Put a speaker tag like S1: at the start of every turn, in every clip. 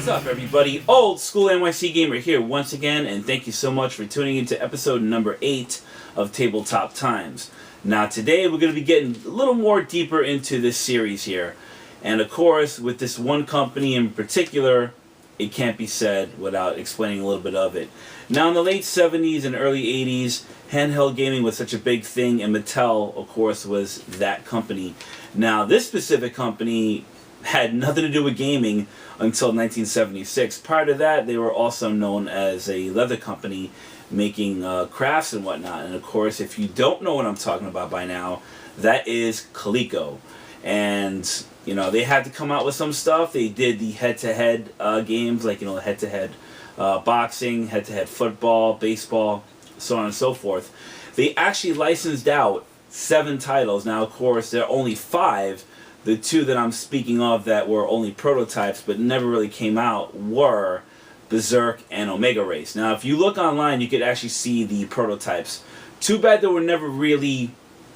S1: What's up, everybody? Old School NYC Gamer here once again, and thank you so much for tuning into episode number 8 of Tabletop Times. Now, today we're going to be getting a little more deeper into this series here. And of course, with this one company in particular, it can't be said without explaining a little bit of it. Now, in the late 70s and early 80s, handheld gaming was such a big thing, and Mattel, of course, was that company. Now, this specific company had nothing to do with gaming until 1976. Prior to that, they were also known as a leather company making crafts and whatnot. And of course, if you don't know what I'm talking about by now, that is Coleco. And, you know, they had to come out with some stuff. They did the head-to-head games, like, you know, head-to-head boxing, head-to-head football, baseball, so on and so forth. They actually licensed out 7 titles. Now, of course, there are only 5. The 2 that I'm speaking of that were only prototypes but never really came out were Berserk and Omega Race. Now, if you look online, you could actually see the prototypes. Too bad they were never really,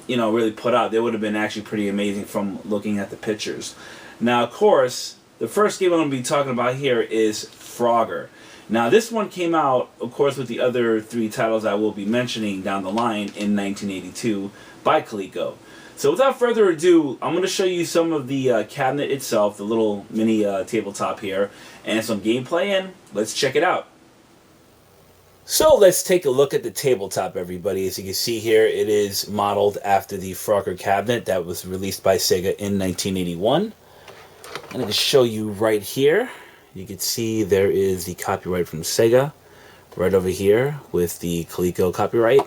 S1: really put out. They would have been actually pretty amazing from looking at the pictures. Now, of course, the first game I'm going to be talking about here is Frogger. Now, this one came out, of course, with the other 3 titles I will be mentioning down the line in 1982 by Coleco. So without further ado, I'm going to show you some of the cabinet itself, the little mini tabletop here, and some gameplay, and let's check it out. So let's take a look at the tabletop, everybody. As you can see here, it is modeled after the Frogger cabinet that was released by Sega in 1981. I'm going to show you right here. You can see there is the copyright from Sega right over here with the Coleco copyright.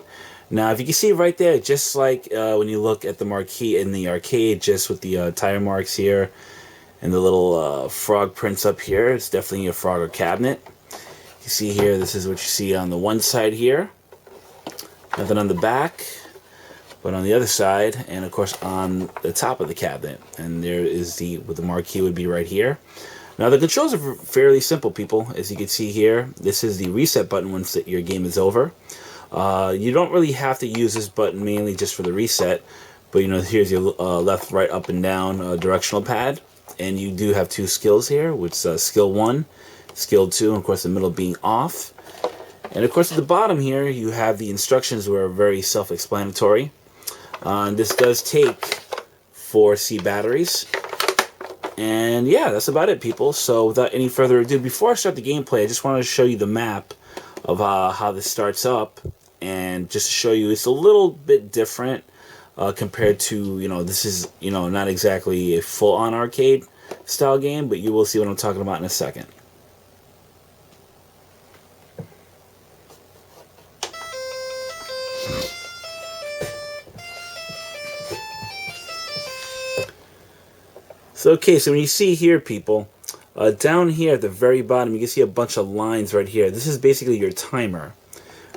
S1: Now, if you can see right there, just like when you look at the marquee in the arcade, just with the tire marks here and the little frog prints up here, it's definitely a Frogger cabinet. You see here, this is what you see on the one side here. Nothing on the back, but on the other side, and of course on the top of the cabinet. And there is what the marquee would be right here. Now, the controls are fairly simple, people. As you can see here, this is the reset button once your game is over. You don't really have to use this button mainly just for the reset, but here's your left, right, up, and down directional pad, and you do have 2 skills here, which is skill 1, skill 2, and of course the middle being off. And of course at the bottom here you have the instructions, were very self-explanatory. This does take 4 C batteries, and yeah, that's about it, people. So without any further ado, before I start the gameplay, I just wanted to show you the map of how this starts up, and just to show you it's a little bit different compared to, this is, not exactly a full-on arcade style game, but you will see what I'm talking about in a second. So when you see here, people, down here at the very bottom, you can see a bunch of lines right here. This is basically your timer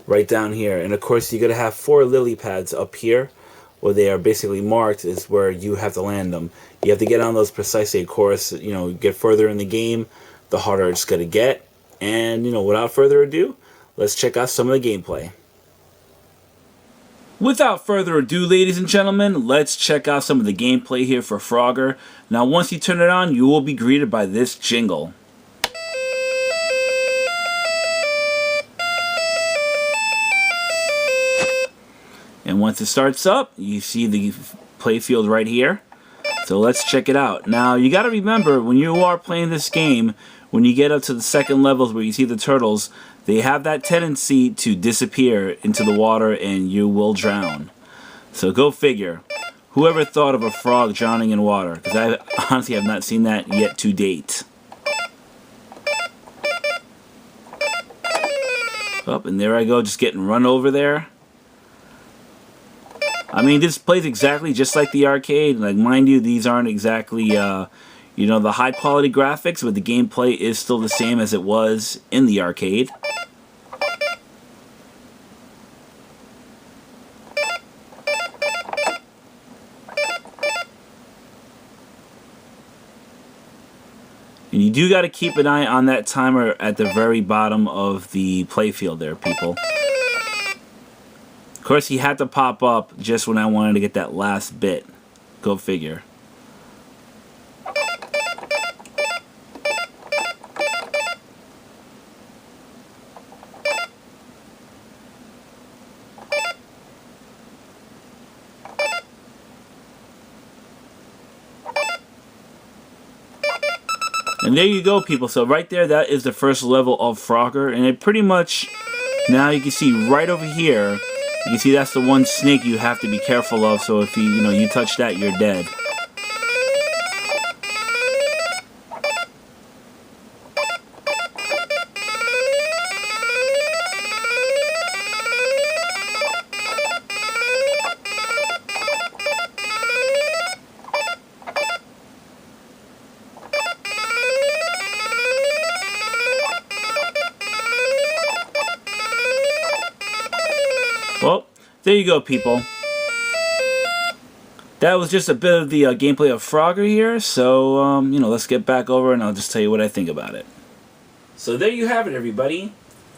S1: right down here. And of course, you're going to have 4 lily pads up here where they are basically marked is where you have to land them. You have to get on those precisely. Of course, get further in the game, the harder it's going to get. And, without further ado, let's check out some of the gameplay. Without further ado, ladies and gentlemen, let's check out some of the gameplay here for Frogger. Now, once you turn it on, you will be greeted by this jingle. And once it starts up, you see the playfield right here. So let's check it out. Now, you got to remember, when you are playing this game, when you get up to the second levels where you see the turtles, they have that tendency to disappear into the water and you will drown. So go figure. Whoever thought of a frog drowning in water? Because I honestly have not seen that yet to date. Oh, and there I go, just getting run over there. I mean, this plays exactly just like the arcade. Like, mind you, these aren't exactly, the high quality graphics, but the gameplay is still the same as it was in the arcade. And you do got to keep an eye on that timer at the very bottom of the playfield there, people. Of course, he had to pop up just when I wanted to get that last bit. Go figure. And there you go, people. So right there, that is the first level of Frogger. And it pretty much, now you can see right over here, you can see that's the one snake you have to be careful of. So if you touch that, you're dead. Well, there you go, people. That was just a bit of the gameplay of Frogger here, so, let's get back over and I'll just tell you what I think about it. So there you have it, everybody.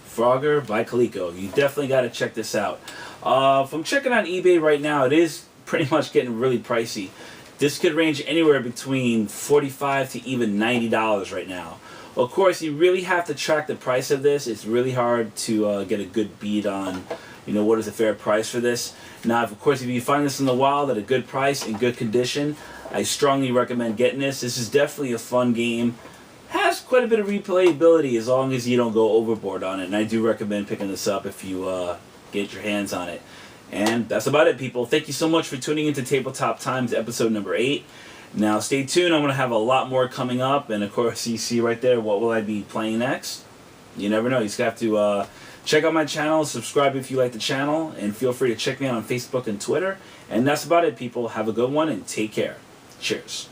S1: Frogger by Coleco. You definitely got to check this out. From checking on eBay right now, it is pretty much getting really pricey. This could range anywhere between $45 to even $90 right now. Of course, you really have to track the price of this. It's really hard to get a good beat on what is a fair price for this. Now, of course, if you find this in the wild at a good price, in good condition, I strongly recommend getting this. This is definitely a fun game. Has quite a bit of replayability as long as you don't go overboard on it. And I do recommend picking this up if you get your hands on it. And that's about it, people. Thank you so much for tuning into Tabletop Times episode number 8. Now, stay tuned. I'm going to have a lot more coming up. And, of course, you see right there, what will I be playing next? You never know. You just have to check out my channel, subscribe if you like the channel, and feel free to check me out on Facebook and Twitter. And that's about it, people. Have a good one and take care. Cheers.